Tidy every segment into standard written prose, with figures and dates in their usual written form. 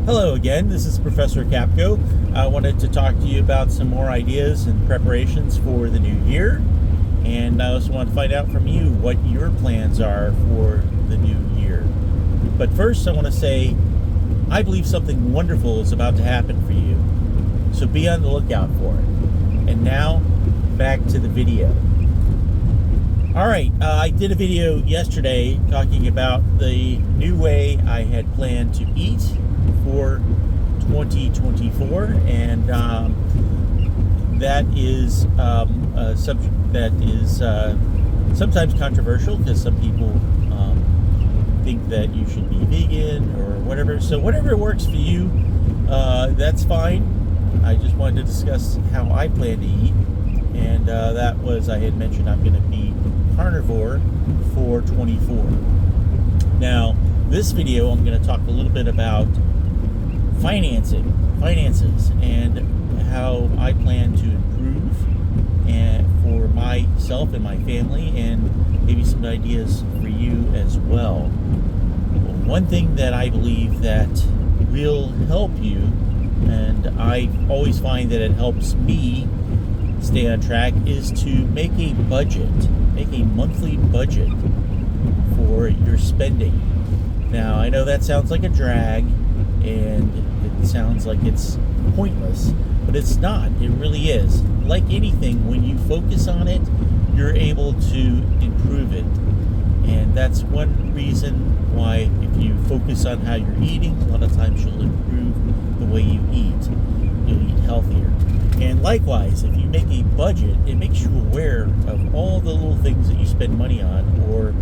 Hello again, this is Professor Capco. I wanted to talk to you about some more ideas and preparations for the new year. And I also want to find out from you what your plans are for the new year. But first, I want to say, I believe something wonderful is about to happen for you. So be on the lookout for it. And now, back to the video. Alright, I did a video yesterday talking about the new way I had planned to eat for 2024, and that is a subject that is sometimes controversial because some people think that you should be vegan or whatever. So whatever works for you, that's fine. I just wanted to discuss how I plan to eat, and that was, I had mentioned I'm going to be carnivore for 24. Now, this video I'm going to talk a little bit about finances, and how I plan to improve and for myself and my family, and maybe some ideas for you as well. One thing that I believe that will help you, and I always find that it helps me stay on track, is to make a budget, make a monthly budget for your spending. Now, I know that sounds like a drag, and it sounds like it's pointless, but it's not. It really is. Like anything, when you focus on it, you're able to improve it. And that's one reason why, if you focus on how you're eating, a lot of times you'll improve the way you eat. You'll eat healthier. And likewise, if you make a budget, it makes you aware of all the little things that you spend money on, or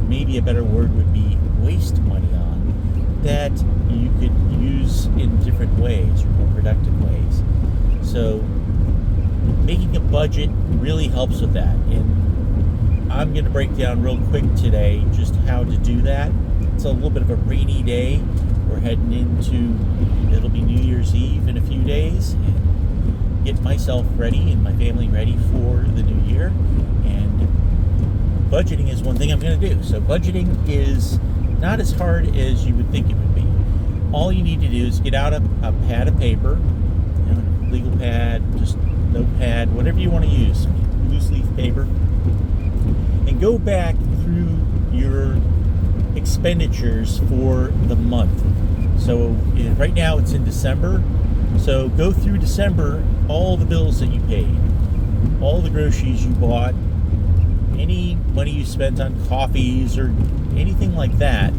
maybe a better word would be waste money on, that you could use in different ways, or more productive ways. So making a budget really helps with that. And I'm going to break down real quick today just how to do that. It's a little bit of a rainy day. We're heading into, it'll be New Year's Eve in a few days, and get myself ready and my family ready for the new year. And budgeting is one thing I'm going to do. So budgeting is not as hard as you would think it would be. All you need to do is get out a pad of paper, legal pad, just notepad, whatever you want to use, loose leaf paper, and go back through your expenditures for the month. So right now it's in December, so go through December, all the bills that you paid, all the groceries you bought, any money you spent on coffees or anything like that,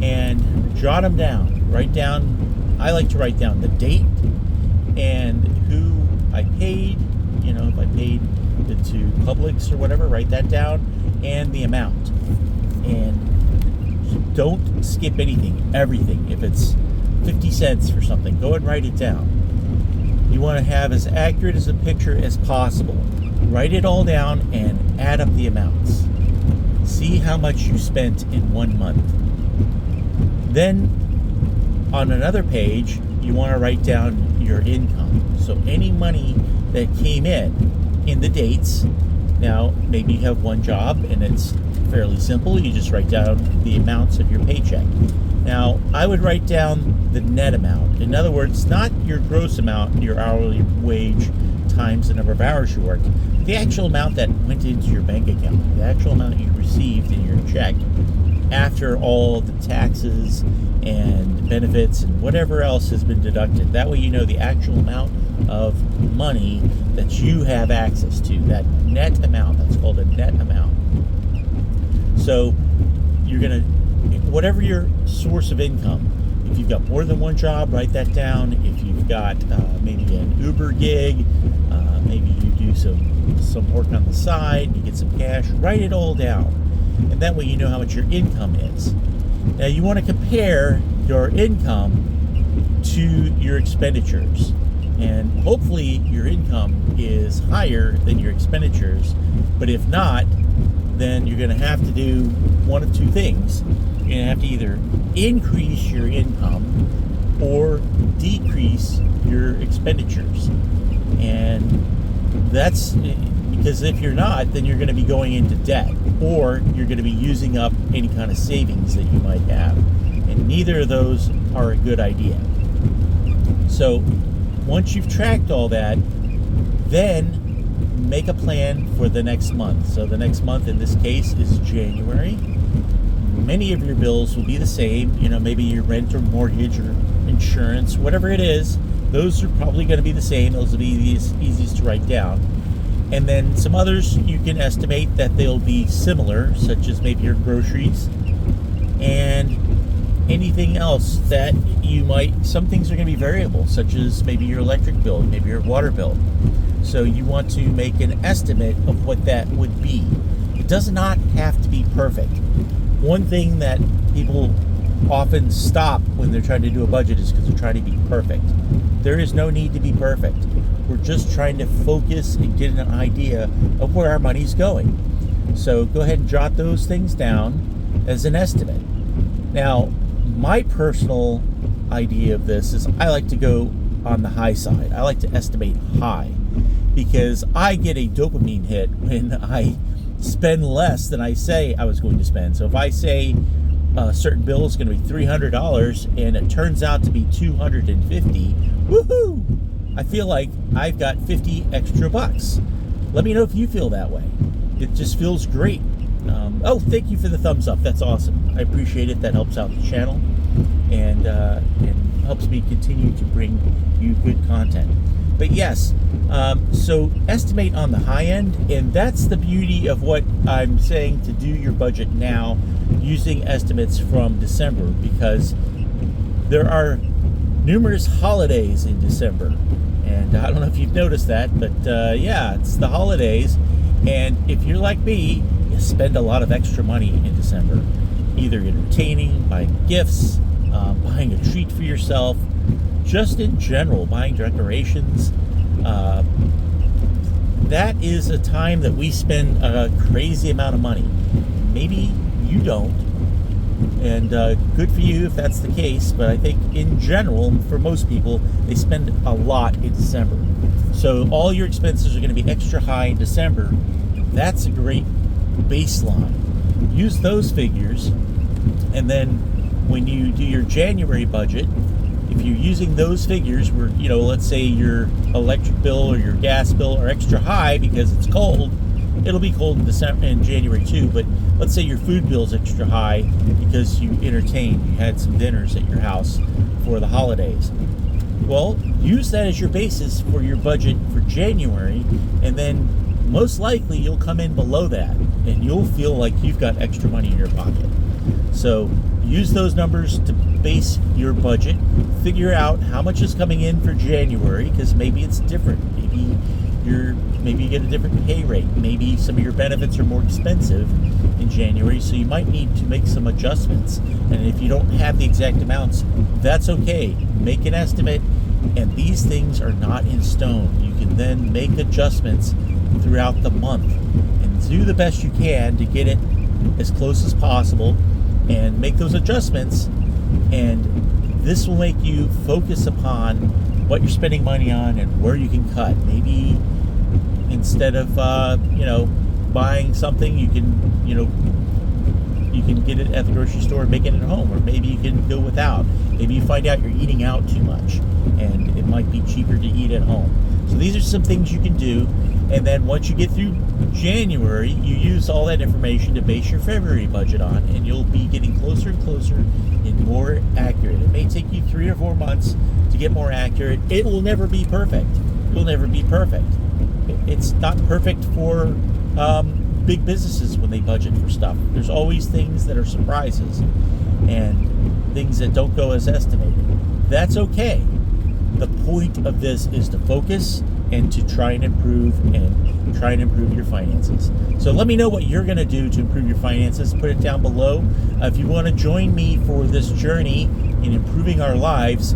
and jot them down. Write down, I like to write down the date and who I paid, if I paid it to Publix or whatever, write that down, and the amount. And don't skip anything, everything. If it's 50 cents for something, go and write it down. You want to have as accurate as a picture as possible. Write it all down and add up the amounts. See how much you spent in 1 month. Then, on another page, you want to write down your income. So any money that came in the dates. Now, maybe you have one job and it's fairly simple. You just write down the amounts of your paycheck. Now, I would write down the net amount. In other words, not your gross amount, your hourly wage times the number of hours you worked, the actual amount that went into your bank account, the actual amount you received in your check after all the taxes and benefits and whatever else has been deducted. That way you know the actual amount of money that you have access to, that net amount. That's called a net amount. So you're going to, whatever your source of income, if you've got more than one job, write that down. If you've got maybe an Uber gig, maybe you do some work on the side, you get some cash, write it all down. And that way you know how much your income is. Now you want to compare your income to your expenditures. And hopefully your income is higher than your expenditures. But if not, then you're going to have to do one of two things. You're going to have to either increase your income or decrease your expenditures. And that's because if you're not, then you're going to be going into debt, or you're going to be using up any kind of savings that you might have. And neither of those are a good idea. So once you've tracked all that, then make a plan for the next month. So the next month in this case is January. Many of your bills will be the same. Maybe your rent or mortgage or insurance, whatever it is, those are probably going to be the same. Those will be the easiest to write down. And then some others you can estimate that they'll be similar, such as maybe your groceries and anything else that some things are going to be variable, such as maybe your electric bill, maybe your water bill. So you want to make an estimate of what that would be. It does not have to be perfect. One thing that people often stop when they're trying to do a budget is because they're trying to be perfect. There is no need to be perfect. We're just trying to focus and get an idea of where our money's going. So go ahead and jot those things down as an estimate. Now, my personal idea of this is I like to go on the high side. I like to estimate high because I get a dopamine hit when I spend less than I say I was going to spend. So if I say a certain bill is going to be $300 and it turns out to be $250, woohoo! I feel like I've got 50 extra bucks. Let me know if you feel that way. It just feels great. Thank you for the thumbs up. That's awesome. I appreciate it. That helps out the channel and helps me continue to bring you good content. But yes, so estimate on the high end, and that's the beauty of what I'm saying, to do your budget now using estimates from December, because there are numerous holidays in December. And I don't know if you've noticed that, but it's the holidays. And if you're like me, you spend a lot of extra money in December, either entertaining, buying gifts, buying a treat for yourself, just in general, buying decorations. That is a time that we spend a crazy amount of money. Maybe you don't, and good for you if that's the case, but I think in general, for most people, they spend a lot in December. So all your expenses are going to be extra high in December. That's a great baseline. Use those figures, and then when you do your January budget, if you're using those figures where, let's say your electric bill or your gas bill are extra high because it's cold, it'll be cold in December and January too, but let's say your food bill's extra high because you entertained, you had some dinners at your house for the holidays. Well, use that as your basis for your budget for January, and then most likely you'll come in below that and you'll feel like you've got extra money in your pocket. So use those numbers to base your budget. Figure out how much is coming in for January, because maybe it's different. Maybe you get a different pay rate. Maybe some of your benefits are more expensive in January, so you might need to make some adjustments. And if you don't have the exact amounts, that's okay. Make an estimate, and these things are not in stone. You can then make adjustments throughout the month and do the best you can to get it as close as possible and make those adjustments. And this will make you focus upon what you're spending money on and where you can cut. Maybe instead of buying something, you can get it at the grocery store and make it at home, or maybe you can go without. Maybe you find out you're eating out too much and it might be cheaper to eat at home. So these are some things you can do. And then once you get through January, you use all that information to base your February budget on, and you'll be getting closer and closer and more accurate. It may take you 3 or 4 months to get more accurate. It will never be perfect. You'll never be perfect. It's not perfect for big businesses when they budget for stuff. There's always things that are surprises and things that don't go as estimated. That's okay. The point of this is to focus and to try and improve your finances. So let me know what you're going to do to improve your finances. Put it down below. If you want to join me for this journey in improving our lives,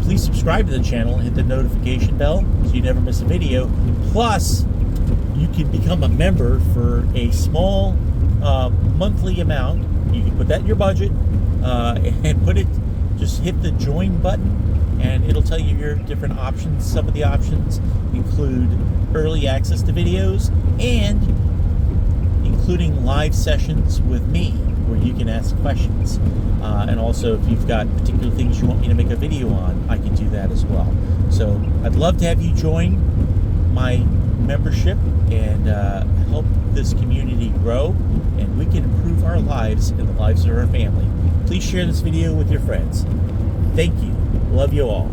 please subscribe to the channel and hit the notification bell so you never miss a video. Plus, you can become a member for a small monthly amount. You can put that in your budget and just hit the join button, and it'll tell you your different options. Some of the options include early access to videos and including live sessions with me. where you can ask questions. And also, if you've got particular things you want me to make a video on, I can do that as well. So I'd love to have you join my membership and help this community grow, and we can improve our lives and the lives of our family. Please share this video with your friends. Thank you. Love you all.